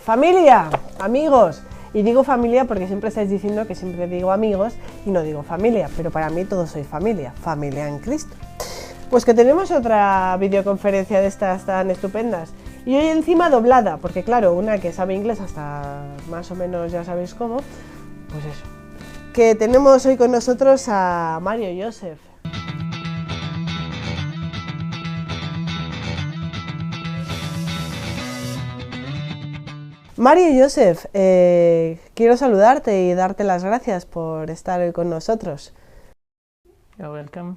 Familia, amigos. Y digo familia porque siempre estáis diciendo que siempre digo amigos y no digo familia, pero para mí todos sois familia, familia en Cristo. Pues que tenemos otra videoconferencia de estas tan estupendas. Y hoy encima doblada, porque claro, una que sabe inglés hasta más o menos ya sabéis cómo, pues eso. Que tenemos hoy con nosotros a Mario Joseph. Mario Joseph, quiero saludarte y darte las gracias por estar hoy con nosotros.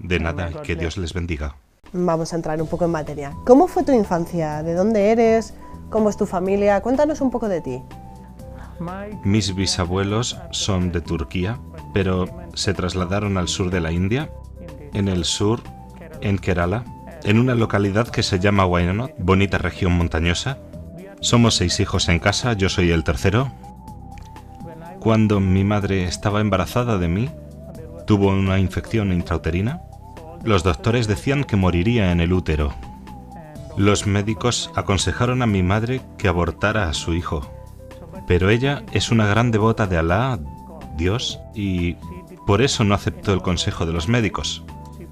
De nada, que Dios les bendiga. Vamos a entrar un poco en materia. ¿Cómo fue tu infancia? ¿De dónde eres? ¿Cómo es tu familia? Cuéntanos un poco de ti. Mis bisabuelos son de Turquía, pero se trasladaron al sur de la India, en el sur, en Kerala, en una localidad que se llama Wayanad, bonita región montañosa. Somos 6 hijos en casa, yo soy el tercero. Cuando mi madre estaba embarazada de mí, tuvo una infección intrauterina. Los doctores decían que moriría en el útero. Los médicos aconsejaron a mi madre que abortara a su hijo. Pero ella es una gran devota de Alá, Dios, y por eso no aceptó el consejo de los médicos.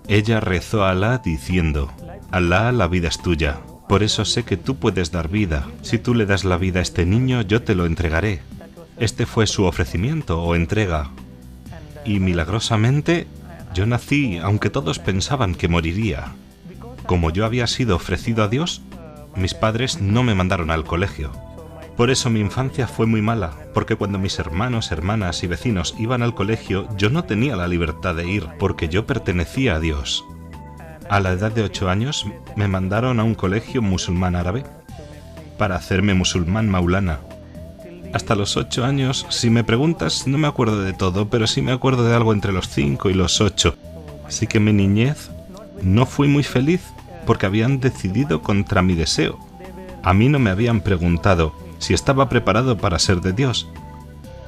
Ella rezó a Alá diciendo: Alá, la vida es tuya. Por eso sé que tú puedes dar vida. Si tú le das la vida a este niño, yo te lo entregaré. Este fue su ofrecimiento o entrega. Y milagrosamente, yo nací, aunque todos pensaban que moriría. Como yo había sido ofrecido a Dios, mis padres no me mandaron al colegio. Por eso mi infancia fue muy mala, porque cuando mis hermanos, hermanas y vecinos iban al colegio, yo no tenía la libertad de ir, porque yo pertenecía a Dios. A la edad de 8 años me mandaron a un colegio musulmán árabe para hacerme musulmán maulana. Hasta los 8 años, si me preguntas, no me acuerdo de todo, pero sí me acuerdo de algo entre los 5 y los 8. Así que mi niñez no fui muy feliz porque habían decidido contra mi deseo. A mí no me habían preguntado si estaba preparado para ser de Dios.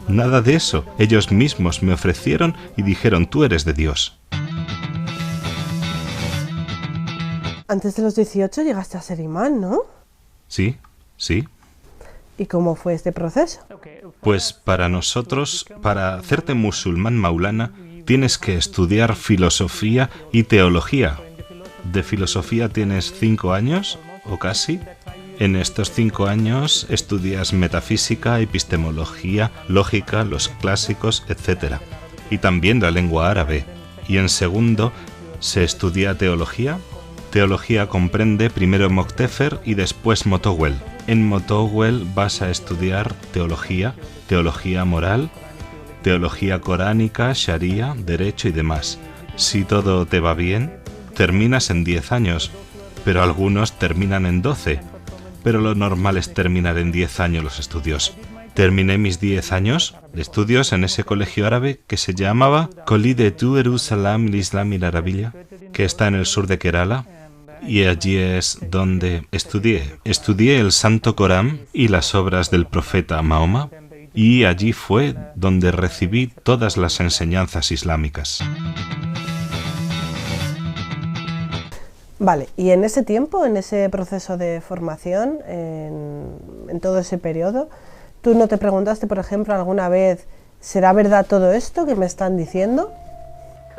Nada de eso. Ellos mismos me ofrecieron y dijeron: tú eres de Dios. Antes de los 18 llegaste a ser imán, ¿no? Sí, sí. ¿Y cómo fue este proceso? Pues para nosotros, para hacerte musulmán maulana, tienes que estudiar filosofía y teología. De filosofía tienes 5 años, o casi. En estos 5 años estudias metafísica, epistemología, lógica, los clásicos, etc. Y también la lengua árabe. Y en segundo se estudia teología. Teología comprende primero Moktefer y después Motowel. En Motowel vas a estudiar teología, teología moral, teología coránica, sharia, derecho y demás. Si todo te va bien, terminas en 10 años, pero algunos terminan en 12. Pero lo normal es terminar en 10 años los estudios. Terminé mis 10 años de estudios en ese colegio árabe que se llamaba Collide tu Jerusalem l'Islam y la Arabia, que está en el sur de Kerala. Y allí es donde estudié el Santo Corán y las obras del profeta Mahoma, y allí fue donde recibí todas las enseñanzas islámicas. Vale, y en ese tiempo, en ese proceso de formación, en todo ese periodo, ¿tú no te preguntaste, por ejemplo, alguna vez, ¿será verdad todo esto que me están diciendo?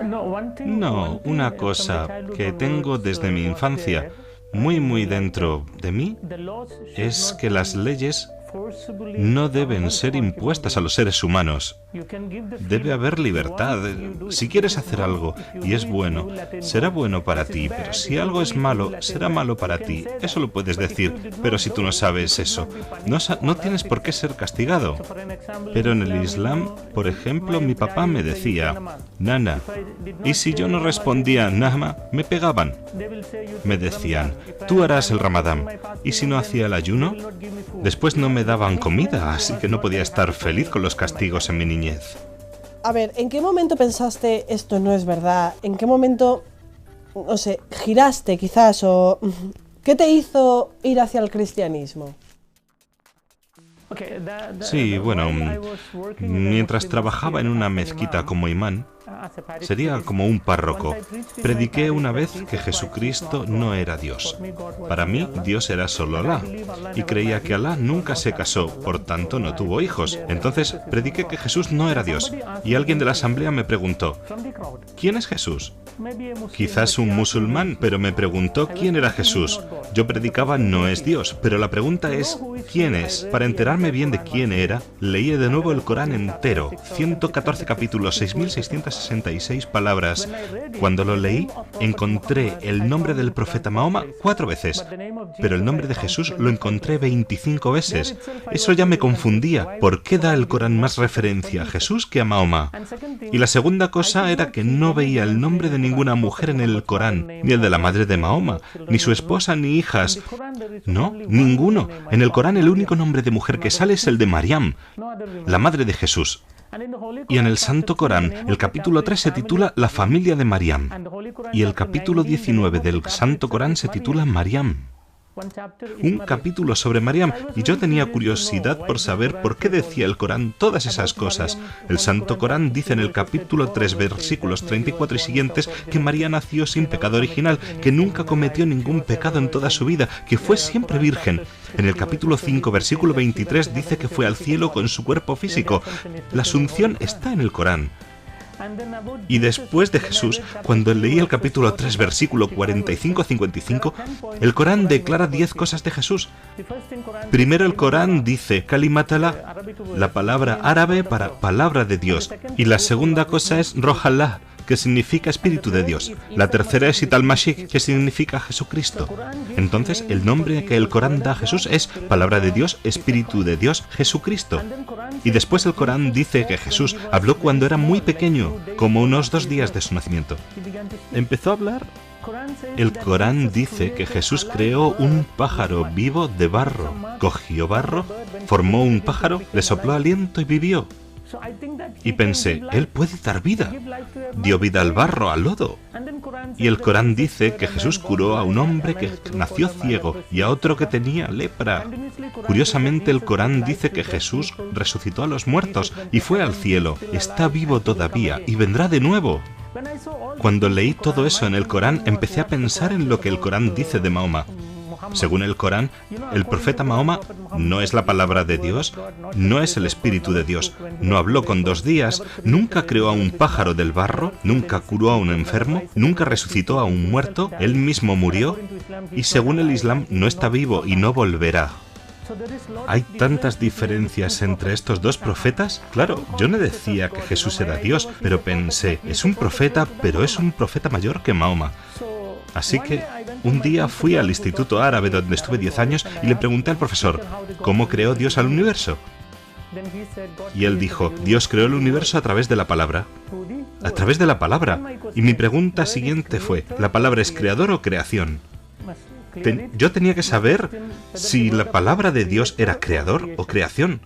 No, una cosa que tengo desde mi infancia, muy dentro de mí, es que las leyes no deben ser impuestas a los seres humanos. Debe haber libertad. Si quieres hacer algo y es bueno, será bueno para ti, pero si algo es malo, será malo para ti. Eso lo puedes decir, pero si tú no sabes eso, no tienes por qué ser castigado. Pero en el Islam, por ejemplo, mi papá me decía, Nana, y si yo no respondía Nahma, me pegaban. Me decían, tú harás el Ramadán, y si no hacía el ayuno, después no me daban comida, así que no podía estar feliz con los castigos en mi niñez. A ver, ¿en qué momento pensaste esto no es verdad? ¿En qué momento, no sé, giraste quizás o qué te hizo ir hacia el cristianismo? Sí, bueno, mientras trabajaba en una mezquita como imán, Sería como un párroco. Prediqué una vez que Jesucristo no era Dios. Para mí, Dios era solo Alá. Y creía que Alá nunca se casó, por tanto no tuvo hijos. Entonces, prediqué que Jesús no era Dios. Y alguien de la asamblea me preguntó, ¿quién es Jesús? Quizás un musulmán, pero me preguntó quién era Jesús. Yo predicaba no es Dios, pero la pregunta es ¿quién es? Para enterarme bien de quién era, leí de nuevo el Corán entero, 114 capítulos, 6.666 palabras. Cuando lo leí, encontré el nombre del profeta Mahoma 4 veces, pero el nombre de Jesús lo encontré 25 veces. Eso ya me confundía. ¿Por qué da el Corán más referencia a Jesús que a Mahoma? Y la segunda cosa era que no veía el nombre de ninguna mujer en el Corán, ni el de la madre de Mahoma, ni su esposa ni hijas. No, ninguno. En el Corán el único nombre de mujer que sale es el de Mariam, la madre de Jesús. Y en el Santo Corán, el capítulo 3 se titula La familia de Mariam. Y el capítulo 19 del Santo Corán se titula Mariam. Un capítulo sobre Mariam, y yo tenía curiosidad por saber por qué decía el Corán todas esas cosas. El Santo Corán dice en el capítulo 3, versículos 34 y siguientes, que María nació sin pecado original, que nunca cometió ningún pecado en toda su vida, que fue siempre virgen. En el capítulo 5, versículo 23, dice que fue al cielo con su cuerpo físico. La Asunción está en el Corán. Y después de Jesús, cuando leí el capítulo 3, versículo 45-55, el Corán declara 10 cosas de Jesús. Primero el Corán dice Kalimatala, la palabra árabe para palabra de Dios. Y la segunda cosa es Rojallah, que significa Espíritu de Dios. La tercera es Ital-Mashik, que significa Jesucristo. Entonces, el nombre que el Corán da a Jesús es Palabra de Dios, Espíritu de Dios, Jesucristo. Y después el Corán dice que Jesús habló cuando era muy pequeño, como unos 2 días de su nacimiento. Empezó a hablar. El Corán dice que Jesús creó un pájaro vivo de barro. Cogió barro, formó un pájaro, le sopló aliento y vivió. Y pensé, él puede dar vida. Dio vida al barro, al lodo. Y el Corán dice que Jesús curó a un hombre que nació ciego y a otro que tenía lepra. Curiosamente, el Corán dice que Jesús resucitó a los muertos y fue al cielo. Está vivo todavía y vendrá de nuevo. Cuando leí todo eso en el Corán, empecé a pensar en lo que el Corán dice de Mahoma. Según el Corán, el profeta Mahoma no es la palabra de Dios, no es el Espíritu de Dios, no habló con 2 días, nunca creó a un pájaro del barro, nunca curó a un enfermo, nunca resucitó a un muerto, él mismo murió, y según el Islam no está vivo y no volverá. ¿Hay tantas diferencias entre estos 2 profetas? Claro, yo no decía que Jesús era Dios, pero pensé, es un profeta, pero es un profeta mayor que Mahoma. Así que un día fui al Instituto Árabe donde estuve 10 años y le pregunté al profesor, ¿cómo creó Dios al universo? Y él dijo, Dios creó el universo a través de la palabra. A través de la palabra. Y mi pregunta siguiente fue, ¿la palabra es creador o creación? Yo tenía que saber si la palabra de Dios era creador o creación.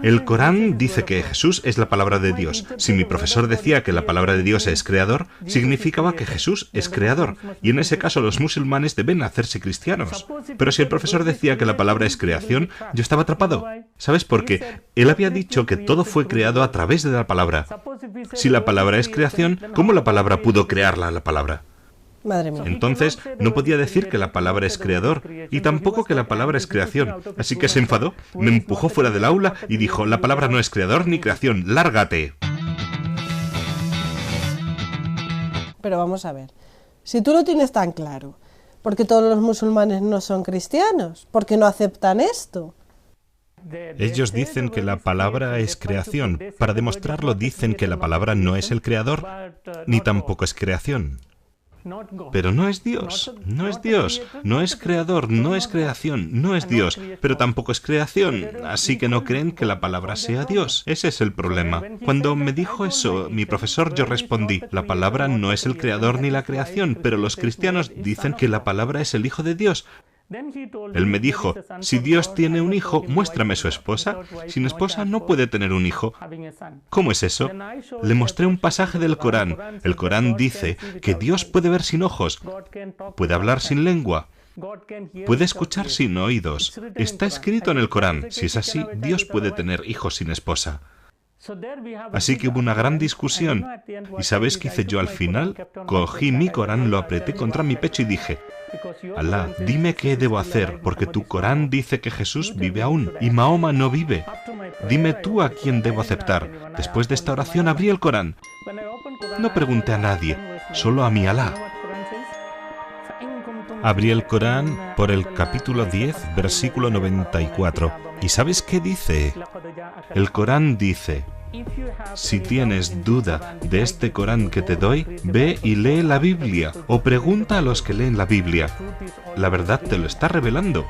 El Corán dice que Jesús es la palabra de Dios. Si mi profesor decía que la palabra de Dios es creador, significaba que Jesús es creador, y en ese caso los musulmanes deben hacerse cristianos. Pero si el profesor decía que la palabra es creación, yo estaba atrapado. ¿Sabes por qué? Él había dicho que todo fue creado a través de la palabra. Si la palabra es creación, ¿cómo la palabra pudo crearla la palabra? Madre mía. Entonces, no podía decir que la palabra es creador y tampoco que la palabra es creación. Así que se enfadó, me empujó fuera del aula y dijo, la palabra no es creador ni creación, lárgate. Pero vamos a ver, si tú lo tienes tan claro, ¿por qué todos los musulmanes no son cristianos? ¿Por qué no aceptan esto? Ellos dicen que la palabra es creación. Para demostrarlo dicen que la palabra no es el creador, ni tampoco es creación. Pero no es Dios, no es Dios, no es creador, no es creación, no es Dios, pero tampoco es creación, así que no creen que la palabra sea Dios. Ese es el problema. Cuando me dijo eso mi profesor, yo respondí, la palabra no es el creador ni la creación, pero los cristianos dicen que la palabra es el Hijo de Dios. Él me dijo, si Dios tiene un hijo, muéstrame su esposa. Sin esposa no puede tener un hijo. ¿Cómo es eso? Le mostré un pasaje del Corán. El Corán dice que Dios puede ver sin ojos, puede hablar sin lengua, puede escuchar sin oídos. Está escrito en el Corán. Si es así, Dios puede tener hijos sin esposa. Así que hubo una gran discusión. ¿Y sabéis qué hice yo al final? Cogí mi Corán, lo apreté contra mi pecho y dije: Alá, dime qué debo hacer, porque tu Corán dice que Jesús vive aún y Mahoma no vive. Dime tú a quién debo aceptar. Después de esta oración abrí el Corán. No pregunté a nadie, solo a mi Alá. Abrí el Corán por el capítulo 10, versículo 94. ¿Y sabes qué dice? El Corán dice: si tienes duda de este Corán que te doy, ve y lee la Biblia, o pregunta a los que leen la Biblia. La verdad te lo está revelando.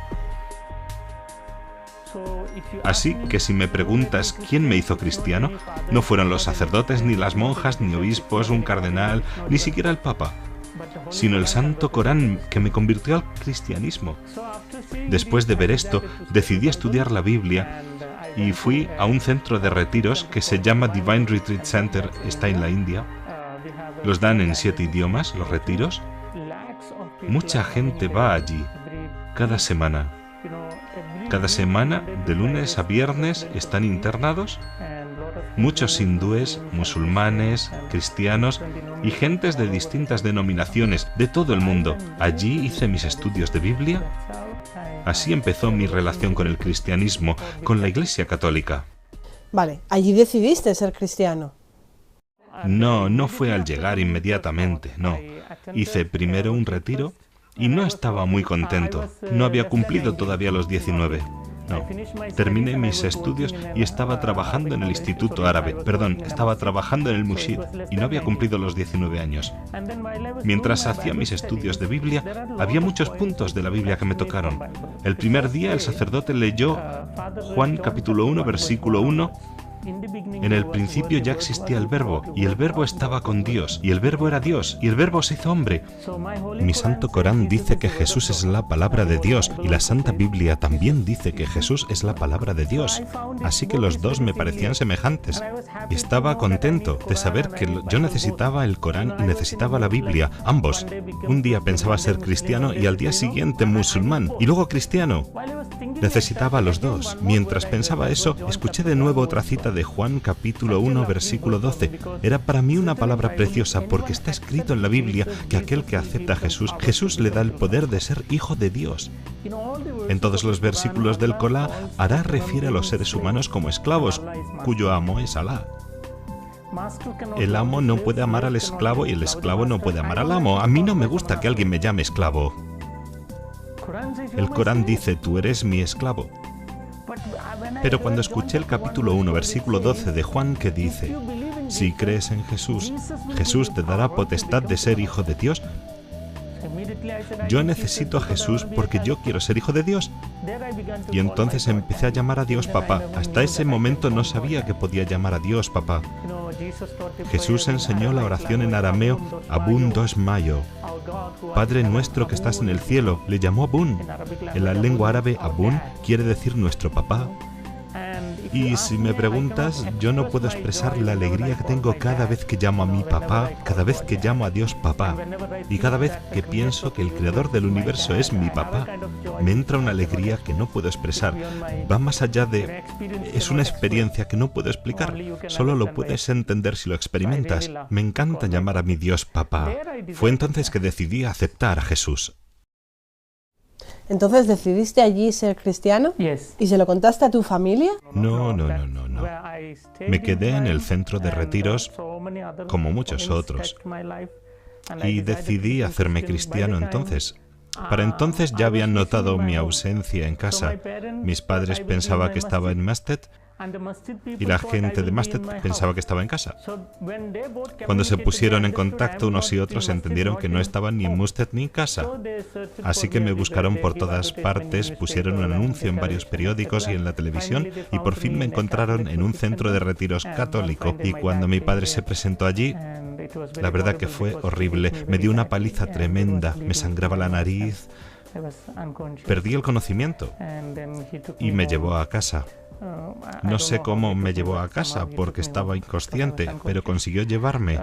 Así que si me preguntas quién me hizo cristiano, no fueron los sacerdotes, ni las monjas, ni obispos, un cardenal, ni siquiera el Papa, sino el Santo Corán que me convirtió al cristianismo. Después de ver esto, decidí estudiar la Biblia y fui a un centro de retiros que se llama Divine Retreat Center, está en la India. Los dan en 7 idiomas, los retiros. Mucha gente va allí, cada semana. Cada semana, de lunes a viernes, están internados. Muchos hindúes, musulmanes, cristianos y gentes de distintas denominaciones de todo el mundo. Allí hice mis estudios de Biblia. Así empezó mi relación con el cristianismo, con la Iglesia Católica. Vale, allí decidiste ser cristiano. No, no fue al llegar inmediatamente, no. Hice primero un retiro y no estaba muy contento. No había cumplido todavía los 19. No. Terminé mis estudios y estaba trabajando en el Instituto Árabe. Estaba trabajando en el Mushid y no había cumplido los 19 años. Mientras hacía mis estudios de Biblia, había muchos puntos de la Biblia que me tocaron. El primer día el sacerdote leyó Juan capítulo 1, versículo 1. En el principio ya existía el Verbo, y el Verbo estaba con Dios, y el Verbo era Dios, y el Verbo se hizo hombre. Mi Santo Corán dice que Jesús es la palabra de Dios, y la Santa Biblia también dice que Jesús es la palabra de Dios. Así que los dos me parecían semejantes. Y estaba contento de saber que yo necesitaba el Corán y necesitaba la Biblia, ambos. Un día pensaba ser cristiano y al día siguiente musulmán, y luego cristiano. Necesitaba los dos. Mientras pensaba eso, escuché de nuevo otra cita de Juan capítulo 1, versículo 12. Era para mí una palabra preciosa porque está escrito en la Biblia que aquel que acepta a Jesús le da el poder de ser hijo de Dios. En todos los versículos del Corán, Alá refiere a los seres humanos como esclavos, cuyo amo es Alá. El amo no puede amar al esclavo y el esclavo no puede amar al amo. A mí no me gusta que alguien me llame esclavo. El Corán dice: tú eres mi esclavo. Pero cuando escuché el capítulo 1, versículo 12 de Juan que dice: si crees en Jesús, Jesús te dará potestad de ser hijo de Dios. Yo necesito a Jesús porque yo quiero ser hijo de Dios. Y entonces empecé a llamar a Dios papá. Hasta ese momento no sabía que podía llamar a Dios papá. Jesús enseñó la oración en arameo Abun dos mayo. Padre nuestro que estás en el cielo, le llamó Abun. En la lengua árabe, Abun quiere decir nuestro papá. Y si me preguntas, yo no puedo expresar la alegría que tengo cada vez que llamo a mi papá, cada vez que llamo a Dios papá, y cada vez que pienso que el creador del universo es mi papá. Me entra una alegría que no puedo expresar. Va más allá de... Es una experiencia que no puedo explicar. Solo lo puedes entender si lo experimentas. Me encanta llamar a mi Dios papá. Fue entonces que decidí aceptar a Jesús. Entonces, ¿decidiste allí ser cristiano? ¿Y se lo contaste a tu familia? No. Me quedé en el centro de retiros como muchos otros y decidí hacerme cristiano entonces. Para entonces ya habían notado mi ausencia en casa. Mis padres pensaban que estaba en Masjid y la gente de Masjid pensaba que estaba en casa. Cuando se pusieron en contacto unos y otros entendieron que no estaban ni en Masjid ni en casa. Así que me buscaron por todas partes, pusieron un anuncio en varios periódicos y en la televisión y por fin me encontraron en un centro de retiros católico. Y cuando mi padre se presentó allí, la verdad que fue horrible. Me dio una paliza tremenda, me sangraba la nariz, perdí el conocimiento y me llevó a casa. No sé cómo me llevó a casa porque estaba inconsciente, pero consiguió llevarme.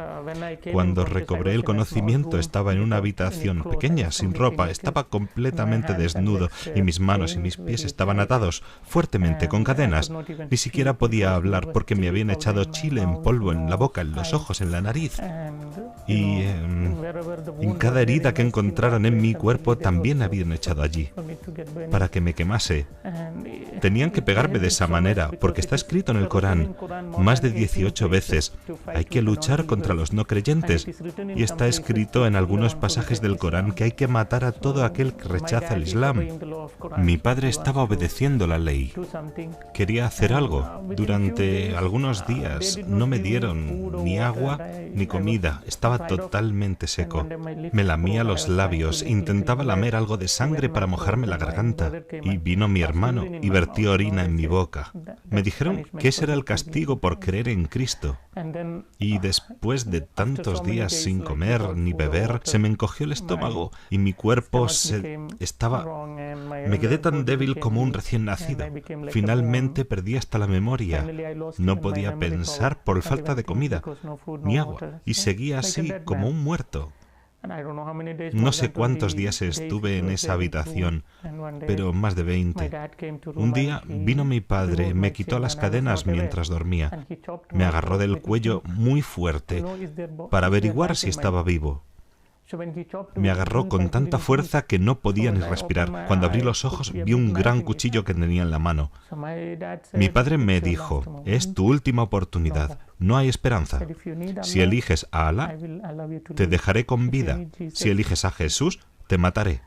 Cuando recobré el conocimiento estaba en una habitación pequeña, sin ropa, estaba completamente desnudo y mis manos y mis pies estaban atados fuertemente con cadenas. Ni siquiera podía hablar porque me habían echado chile en polvo en la boca, en los ojos, en la nariz. Y en cada herida que encontraron en mi cuerpo también habían echado allí, para que me quemase. Tenían que pegarme de esa manera, porque está escrito en el Corán más de 18 veces. Hay que luchar contra los no creyentes. Y está escrito en algunos pasajes del Corán que hay que matar a todo aquel que rechaza el Islam. Mi padre estaba obedeciendo la ley. Quería hacer algo. Durante algunos días no me dieron ni agua ni comida. Estaba totalmente seco. Me lamía los labios, intentaba lamer algo de sangre para mojarme la garganta. Y vino mi hermano y vertió orina en mi boca. Me dijeron que ese era el castigo por creer en Cristo. Y después de tantos días sin comer ni beber, se me encogió el estómago y mi cuerpo me quedé tan débil como un recién nacido. Finalmente perdí hasta la memoria. No podía pensar por falta de comida ni agua y seguía así como un muerto. No sé cuántos días estuve en esa habitación, pero más de 20. Un día vino mi padre, me quitó las cadenas mientras dormía. Me agarró del cuello muy fuerte para averiguar si estaba vivo. Me agarró con tanta fuerza que no podía ni respirar. Cuando abrí los ojos vi un gran cuchillo que tenía en la mano. Mi padre me dijo, es tu última oportunidad, no hay esperanza. Si eliges a Alá, te dejaré con vida. Si eliges a Jesús, te mataré.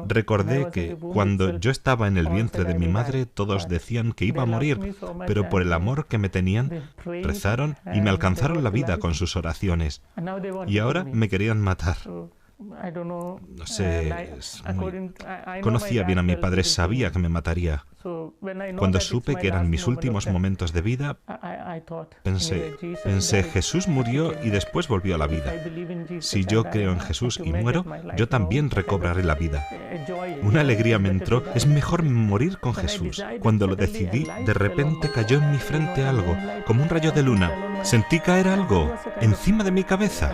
Recordé que cuando yo estaba en el vientre de mi madre todos decían que iba a morir, pero por el amor que me tenían, rezaron y me alcanzaron la vida con sus oraciones. Y ahora me querían matar. No sé, conocía bien a mi padre, sabía que me mataría. Cuando supe que eran mis últimos momentos de vida, pensé, Jesús murió y después volvió a la vida. Si yo creo en Jesús y muero, yo también recobraré la vida. Una alegría me entró, es mejor morir con Jesús. Cuando lo decidí, de repente cayó en mi frente algo, como un rayo de luna. Sentí caer algo encima de mi cabeza,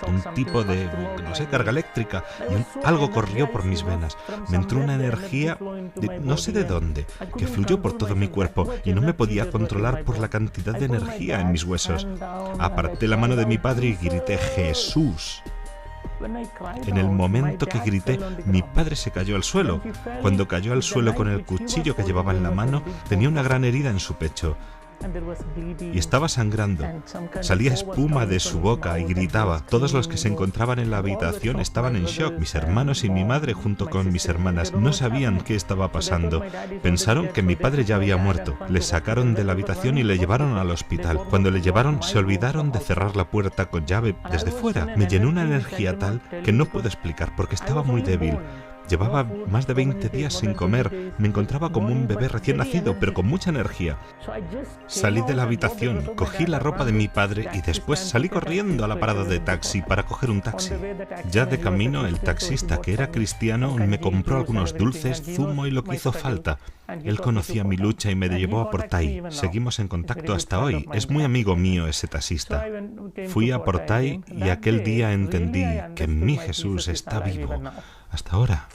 un tipo de, no sé, carga eléctrica, y algo corrió por mis venas. Me entró una energía, no sé de dónde, que fluyó por todo mi cuerpo y no me podía controlar por la cantidad de energía en mis huesos. Aparté la mano de mi padre y grité, ¡Jesús! En el momento que grité, mi padre se cayó al suelo. Cuando cayó al suelo con el cuchillo que llevaba en la mano, tenía una gran herida en su pecho. Y estaba sangrando. Salía espuma de su boca y gritaba. Todos los que se encontraban en la habitación estaban en shock. Mis hermanos y mi madre junto con mis hermanas no sabían qué estaba pasando. Pensaron que mi padre ya había muerto. Le sacaron de la habitación y le llevaron al hospital. Cuando le llevaron, se olvidaron de cerrar la puerta con llave desde fuera. Me llenó una energía tal que no puedo explicar porque estaba muy débil. Llevaba más de 20 días sin comer. Me encontraba como un bebé recién nacido, pero con mucha energía. Salí de la habitación, cogí la ropa de mi padre y después salí corriendo a la parada de taxi para coger un taxi. Ya de camino, el taxista, que era cristiano, me compró algunos dulces, zumo y lo que hizo falta. Él conocía mi lucha y me llevó a Portai. Seguimos en contacto hasta hoy. Es muy amigo mío ese taxista. Fui a Portai y aquel día entendí que mi Jesús está vivo. Hasta ahora.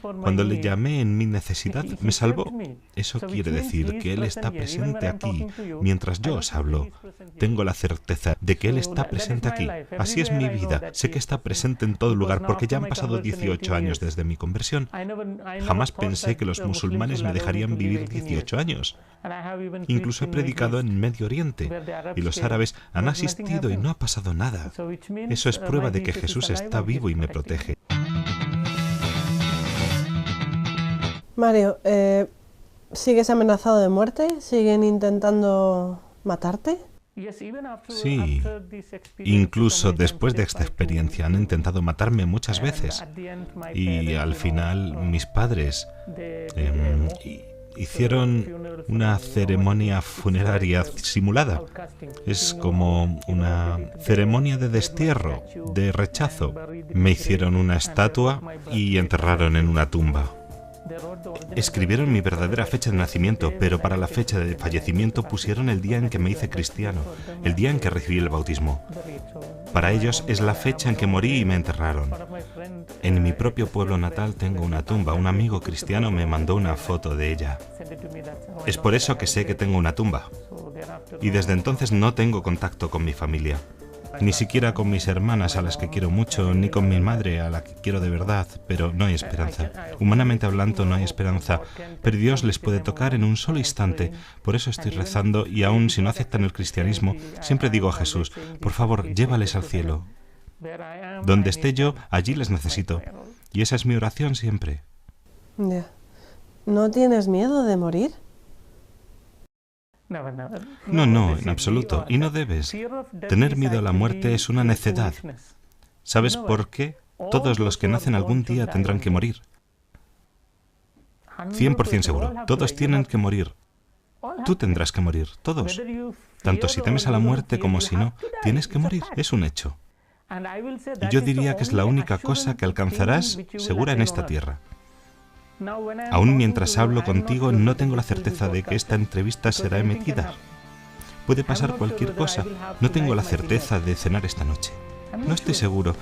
Cuando le llamé en mi necesidad, me salvó. Eso quiere decir que Él está presente aquí mientras yo os hablo. Tengo la certeza de que Él está presente aquí. Así es mi vida. Sé que está presente en todo lugar porque ya han pasado 18 años desde mi conversión. Jamás pensé que los musulmanes me dejarían vivir 18 años. Incluso he predicado en Medio Oriente y los árabes han asistido y no ha pasado nada. Eso es prueba de que Jesús está vivo y me protege. Mario, ¿sigues amenazado de muerte? ¿Siguen intentando matarte? Sí, incluso después de esta experiencia han intentado matarme muchas veces. Y al final mis padres hicieron una ceremonia funeraria simulada. Es como una ceremonia de destierro, de rechazo. Me hicieron una estatua y enterraron en una tumba. Escribieron mi verdadera fecha de nacimiento, pero para la fecha de fallecimiento pusieron el día en que me hice cristiano, el día en que recibí el bautismo. Para ellos es la fecha en que morí y me enterraron. En mi propio pueblo natal tengo una tumba. Un amigo cristiano me mandó una foto de ella. Es por eso que sé que tengo una tumba. Y desde entonces no tengo contacto con mi familia. Ni siquiera con mis hermanas, a las que quiero mucho, ni con mi madre, a la que quiero de verdad, pero no hay esperanza. Humanamente hablando, no hay esperanza, pero Dios les puede tocar en un solo instante. Por eso estoy rezando, y aun si no aceptan el cristianismo, siempre digo a Jesús, por favor, llévales al cielo. Donde esté yo, allí les necesito. Y esa es mi oración siempre. Ya. ¿No tienes miedo de morir? No, en absoluto. Y no debes. Tener miedo a la muerte es una necedad. ¿Sabes por qué? Todos los que nacen algún día tendrán que morir. 100% seguro. Todos tienen que morir. Tú tendrás que morir. Todos. Tanto si temes a la muerte como si no, tienes que morir. Es un hecho. Y yo diría que es la única cosa que alcanzarás segura en esta tierra. Aún mientras hablo contigo, no tengo la certeza de que esta entrevista será emitida. Puede pasar cualquier cosa. No tengo la certeza de cenar esta noche. No estoy seguro.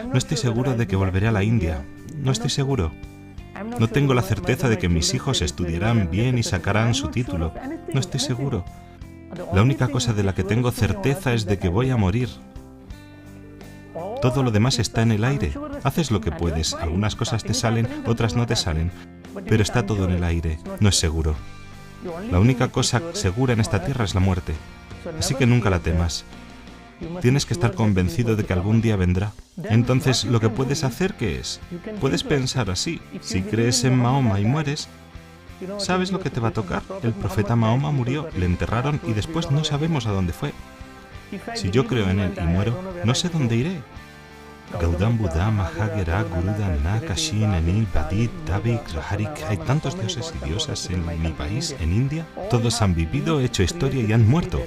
No estoy seguro de que volveré a la India. No estoy seguro. No tengo la certeza de que mis hijos estudiarán bien y sacarán su título. No estoy seguro. La única cosa de la que tengo certeza es de que voy a morir. Todo lo demás está en el aire. Haces lo que puedes. Algunas cosas te salen, otras no te salen. Pero está todo en el aire. No es seguro. La única cosa segura en esta tierra es la muerte. Así que nunca la temas. Tienes que estar convencido de que algún día vendrá. Entonces, lo que puedes hacer, ¿qué es? Puedes pensar así. Si crees en Mahoma y mueres, ¿sabes lo que te va a tocar? El profeta Mahoma murió, le enterraron y después no sabemos a dónde fue. Si yo creo en él y muero, no sé dónde iré. Gaudam Buddha, Mahagera, Guruda, Nakashin, Enil, Badit, Davik, Raharik. Hay tantos dioses y diosas en mi país, en India. Todos han vivido, hecho historia y han muerto.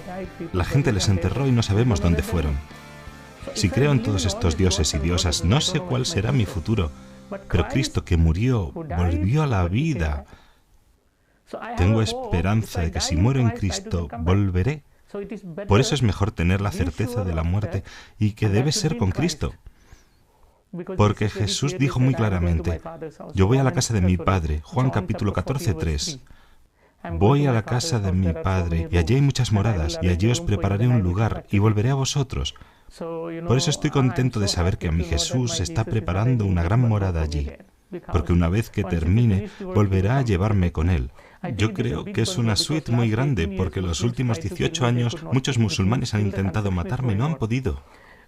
La gente les enterró y no sabemos dónde fueron. Si creo en todos estos dioses y diosas, no sé cuál será mi futuro. Pero Cristo, que murió, volvió a la vida. Tengo esperanza de que si muero en Cristo, volveré. Por eso es mejor tener la certeza de la muerte y que debe ser con Cristo. Porque Jesús dijo muy claramente, yo voy a la casa de mi Padre, Juan capítulo 14, 3. Voy a la casa de mi Padre y allí hay muchas moradas y allí os prepararé un lugar y volveré a vosotros. Por eso estoy contento de saber que a mi Jesús está preparando una gran morada allí. Porque una vez que termine, volverá a llevarme con Él. Yo creo que es una suite muy grande porque en los últimos 18 años muchos musulmanes han intentado matarme y no han podido.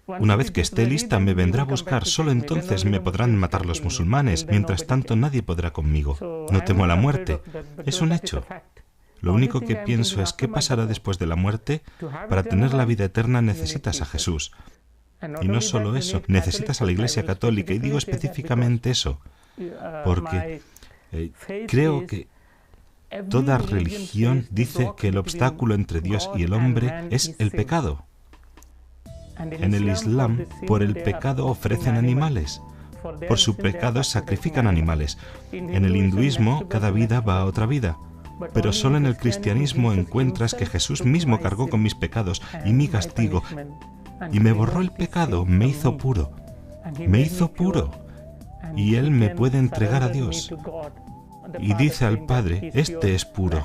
Una vez que esté lista me vendrá a buscar, solo entonces me podrán matar los musulmanes, mientras tanto nadie podrá conmigo. No temo a la muerte, es un hecho. Lo único que pienso es qué pasará después de la muerte. Para tener la vida eterna necesitas a Jesús. Y no solo eso, necesitas a la Iglesia Católica, y digo específicamente eso, porque creo que toda religión dice que el obstáculo entre Dios y el hombre es el pecado. En el Islam, por el pecado ofrecen animales. Por su pecado sacrifican animales. En el hinduismo, cada vida va a otra vida. Pero solo en el cristianismo encuentras que Jesús mismo cargó con mis pecados y mi castigo. Y me borró el pecado, me hizo puro. Me hizo puro. Y Él me puede entregar a Dios. Y dice al Padre, este es puro.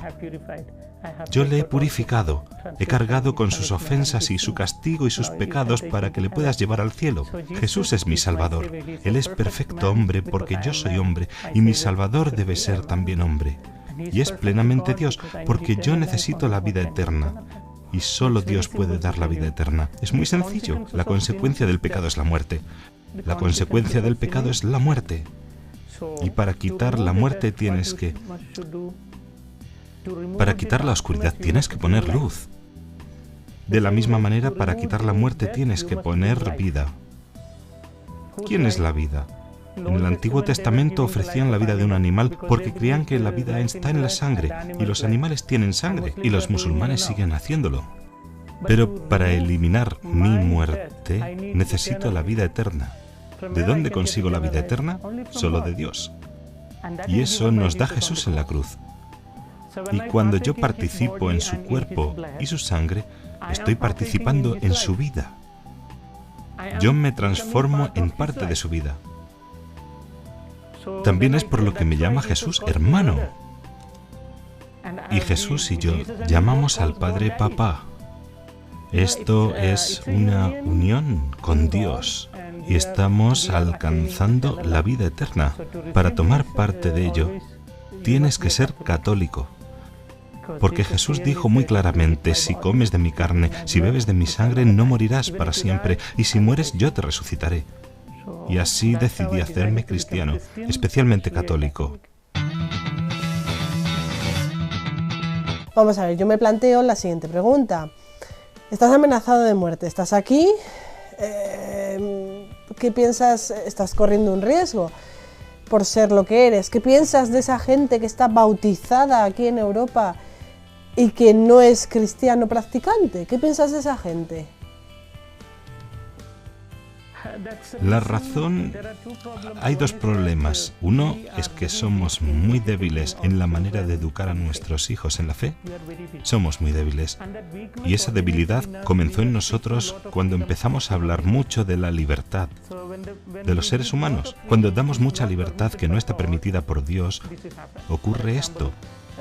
Yo le he purificado, he cargado con sus ofensas y su castigo y sus pecados para que le puedas llevar al cielo. Jesús es mi Salvador. Él es perfecto hombre porque yo soy hombre y mi Salvador debe ser también hombre. Y es plenamente Dios porque yo necesito la vida eterna. Y solo Dios puede dar la vida eterna. Es muy sencillo. La consecuencia del pecado es la muerte. La consecuencia del pecado es la muerte. Y para quitar la muerte tienes que... Para quitar la oscuridad tienes que poner luz. De la misma manera, para quitar la muerte tienes que poner vida. ¿Quién es la vida? En el Antiguo Testamento ofrecían la vida de un animal porque creían que la vida está en la sangre y los animales tienen sangre y los musulmanes siguen haciéndolo. Pero para eliminar mi muerte necesito la vida eterna. ¿De dónde consigo la vida eterna? Solo de Dios. Y eso nos da Jesús en la cruz. Y cuando yo participo en su cuerpo y su sangre, estoy participando en su vida. Yo me transformo en parte de su vida. También es por lo que me llama Jesús hermano. Y Jesús y yo llamamos al Padre Papá. Esto es una unión con Dios y estamos alcanzando la vida eterna. Para tomar parte de ello, tienes que ser católico. Porque Jesús dijo muy claramente, si comes de mi carne, si bebes de mi sangre, no morirás para siempre, y si mueres, yo te resucitaré. Y así decidí hacerme cristiano, especialmente católico. Vamos a ver, yo me planteo la siguiente pregunta. Estás amenazado de muerte, estás aquí, ¿qué piensas? Estás corriendo un riesgo por ser lo que eres. ¿Qué piensas de esa gente que está bautizada aquí en Europa y que no es cristiano practicante? ¿Qué piensas de esa gente? La razón, hay dos problemas. Uno es que somos muy débiles en la manera de educar a nuestros hijos en la fe. Somos muy débiles. Y esa debilidad comenzó en nosotros cuando empezamos a hablar mucho de la libertad de los seres humanos. Cuando damos mucha libertad que no está permitida por Dios, ocurre esto.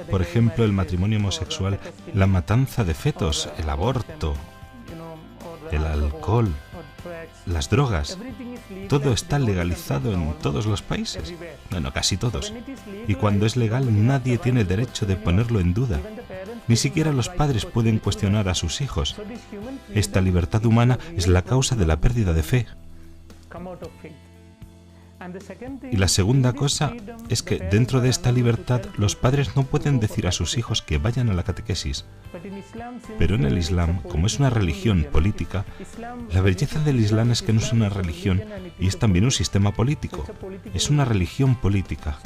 Por ejemplo, el matrimonio homosexual, la matanza de fetos, el aborto, el alcohol, las drogas. Todo está legalizado en todos los países. Bueno, casi todos. Y cuando es legal, nadie tiene derecho de ponerlo en duda. Ni siquiera los padres pueden cuestionar a sus hijos. Esta libertad humana es la causa de la pérdida de fe. Y la segunda cosa es que dentro de esta libertad los padres no pueden decir a sus hijos que vayan a la catequesis. Pero en el Islam, como es una religión política, la belleza del Islam es que no es una religión y es también un sistema político. Es una religión política.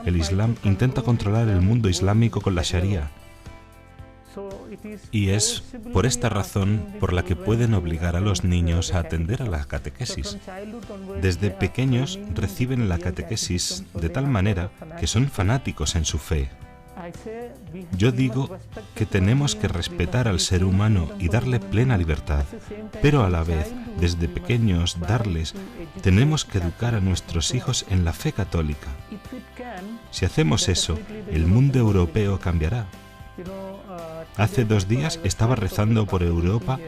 El Islam intenta controlar el mundo islámico con la Sharia. Y es por esta razón por la que pueden obligar a los niños a atender a la catequesis. Desde pequeños reciben la catequesis de tal manera que son fanáticos en su fe. Yo digo que tenemos que respetar al ser humano y darle plena libertad, pero a la vez, desde pequeños, tenemos que educar a nuestros hijos en la fe católica. Si hacemos eso, el mundo europeo cambiará. Hace 2 días estaba rezando por Europa.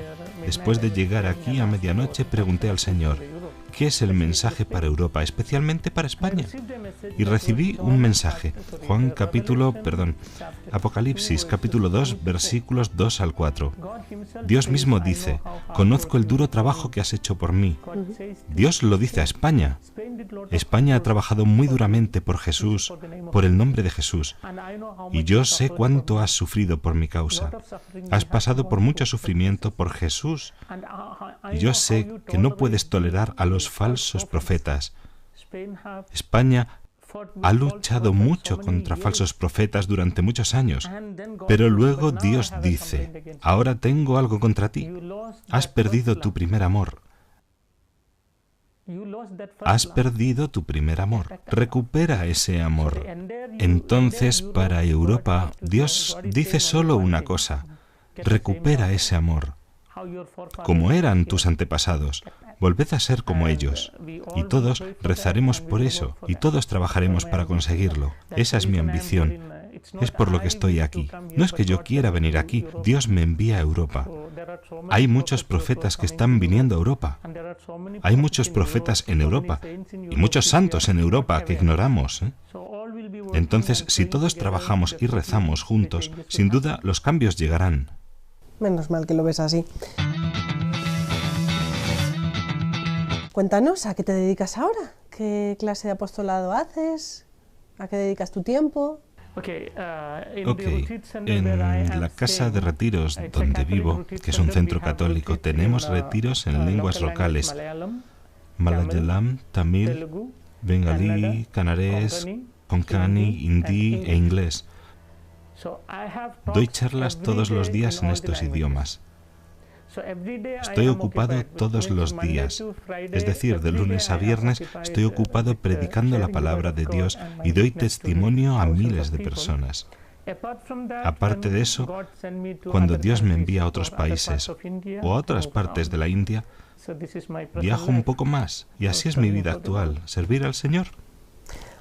Después de llegar aquí a medianoche pregunté al Señor, ¿qué es el mensaje para Europa, especialmente para España? Y recibí un mensaje, Apocalipsis capítulo 2, versículos 2 al 4. Dios mismo dice, conozco el duro trabajo que has hecho por mí. Dios lo dice a España. España ha trabajado muy duramente por Jesús, por el nombre de Jesús. Y yo sé cuánto has sufrido por mi causa. Has pasado por mucho sufrimiento por Jesús. Y yo sé que no puedes tolerar a los falsos profetas. España ha luchado mucho contra falsos profetas durante muchos años, pero luego Dios dice, ahora tengo algo contra ti. Has perdido tu primer amor. Has perdido tu primer amor. Recupera ese amor. Entonces, para Europa, Dios dice solo una cosa, recupera ese amor. Como eran tus antepasados, volved a ser como ellos. Y todos rezaremos por eso, y todos trabajaremos para conseguirlo. Esa es mi ambición. Es por lo que estoy aquí. No es que yo quiera venir aquí, Dios me envía a Europa. Hay muchos profetas que están viniendo a Europa. Hay muchos profetas en Europa, y muchos santos en Europa que ignoramos. Entonces, si todos trabajamos y rezamos juntos, sin duda los cambios llegarán. Menos mal que lo ves así. Cuéntanos, ¿a qué te dedicas ahora? ¿Qué clase de apostolado haces? ¿A qué dedicas tu tiempo? En la casa de retiros donde vivo, que es un centro católico, tenemos retiros en lenguas locales: Malayalam, Tamil, Bengalí, Canarés, Konkani, Hindi e inglés. Doy charlas todos los días en estos idiomas. Estoy ocupado todos los días, es decir, de lunes a viernes estoy ocupado predicando la palabra de Dios y doy testimonio a miles de personas. Aparte de eso, cuando Dios me envía a otros países o a otras partes de la India, viajo un poco más y así es mi vida actual, servir al Señor.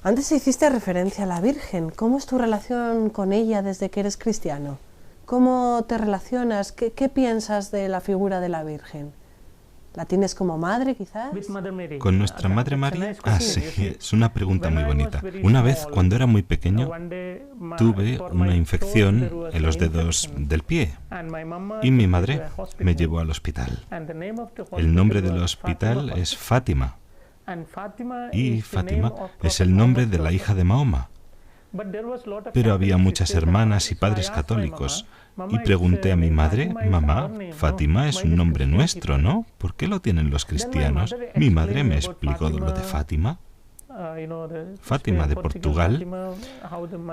Antes hiciste referencia a la Virgen. ¿Cómo es tu relación con ella desde que eres cristiano? ¿Cómo te relacionas? ¿Qué piensas de la figura de la Virgen? ¿La tienes como madre, quizás? ¿Con nuestra Madre María? Ah, sí, es una pregunta muy bonita. Una vez, cuando era muy pequeño, tuve una infección en los dedos del pie y mi madre me llevó al hospital. El nombre del hospital es Fátima y Fátima es el nombre de la hija de Mahoma. Pero había muchas hermanas y padres católicos. Y pregunté a mi madre: mamá, Fátima es un nombre nuestro, ¿no? ¿Por qué lo tienen los cristianos? Mi madre me explicó lo de Fátima, Fátima de Portugal,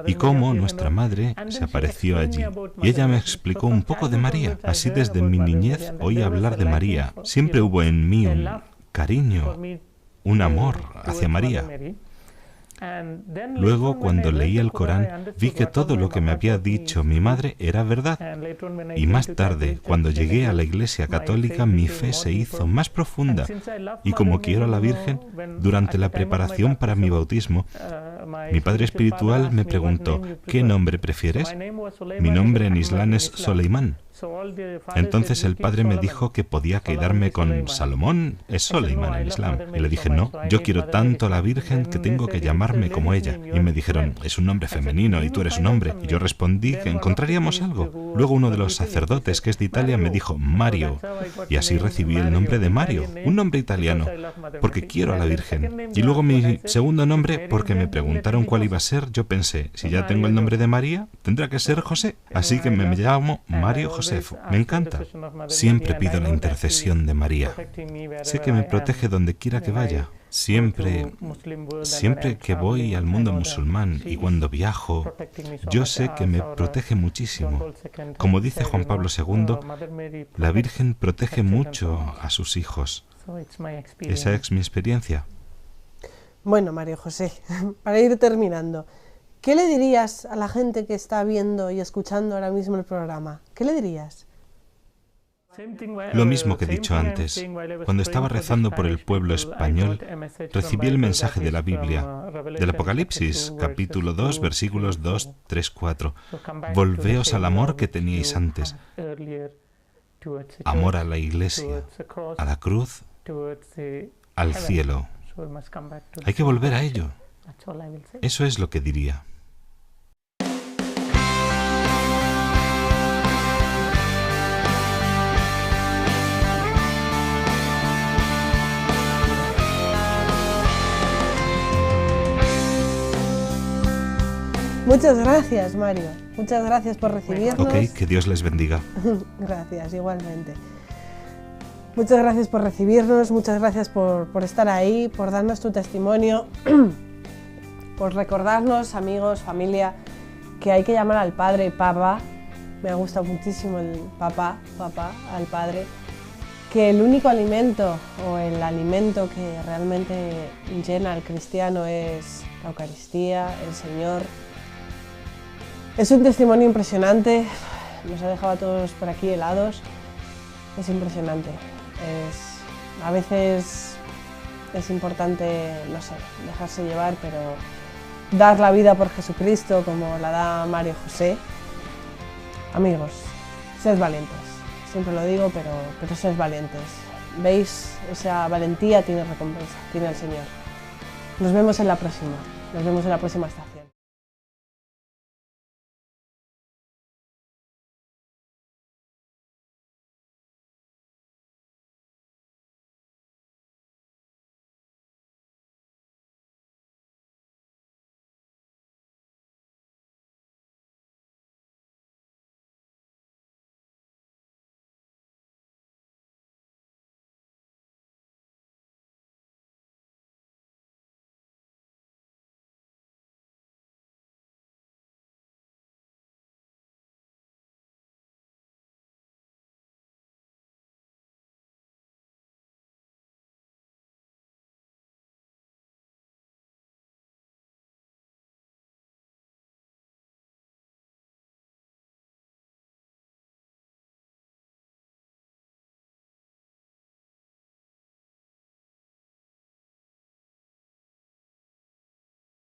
y cómo nuestra madre se apareció allí. Y ella me explicó un poco de María. Así desde mi niñez oí hablar de María. Siempre hubo en mí un cariño, un amor hacia María. Luego, cuando leí el Corán, vi que todo lo que me había dicho mi madre era verdad. Y más tarde, cuando llegué a la Iglesia Católica, mi fe se hizo más profunda. Y como quiero a la Virgen, durante la preparación para mi bautismo, mi padre espiritual me preguntó: ¿qué nombre prefieres? Mi nombre en Islam es Soleimán. Entonces el padre me dijo que podía quedarme con Salomón, es Soleimán en Islam. Y le dije: no, yo quiero tanto a la Virgen que tengo que llamarme como ella. Y me dijeron: es un nombre femenino y tú eres un hombre. Y yo respondí que encontraríamos algo. Luego uno de los sacerdotes, que es de Italia, me dijo: Mario. Y así recibí el nombre de Mario, un nombre italiano, porque quiero a la Virgen. Y luego mi segundo nombre, porque me preguntaron cuál iba a ser, yo pensé: si ya tengo el nombre de María, tendrá que ser José. Así que me llamo Mario José. Me encanta. Siempre pido la intercesión de María. Sé que me protege donde quiera que vaya. Siempre que voy al mundo musulmán y cuando viajo, yo sé que me protege muchísimo. Como dice Juan Pablo II, la Virgen protege mucho a sus hijos. Esa es mi experiencia. Bueno, Mario José, para ir terminando, ¿qué le dirías a la gente que está viendo y escuchando ahora mismo el programa? ¿Qué le dirías? Lo mismo que he dicho antes. Cuando estaba rezando por el pueblo español, recibí el mensaje de la Biblia, del Apocalipsis, capítulo 2, versículos 2, 3, 4. Volveos al amor que teníais antes. Amor a la Iglesia, a la cruz, al cielo. Hay que volver a ello. Eso es lo que diría. Muchas gracias, Mario. Muchas gracias por recibirnos. Ok, que Dios les bendiga. Gracias, igualmente. Muchas gracias por recibirnos, muchas gracias por estar ahí, por darnos tu testimonio, por recordarnos, amigos, familia, que hay que llamar al Padre papá. Me ha gustado muchísimo el papá, al Padre. Que el único alimento o el alimento que realmente llena al cristiano es la Eucaristía, el Señor. Es un testimonio impresionante, nos ha dejado a todos por aquí helados, es impresionante. A veces es importante, no sé, dejarse llevar, pero dar la vida por Jesucristo como la da Mario José. Amigos, sed valientes, siempre lo digo, pero sed valientes. ¿Veis? Esa valentía tiene recompensa, tiene el Señor. Nos vemos en la próxima estación.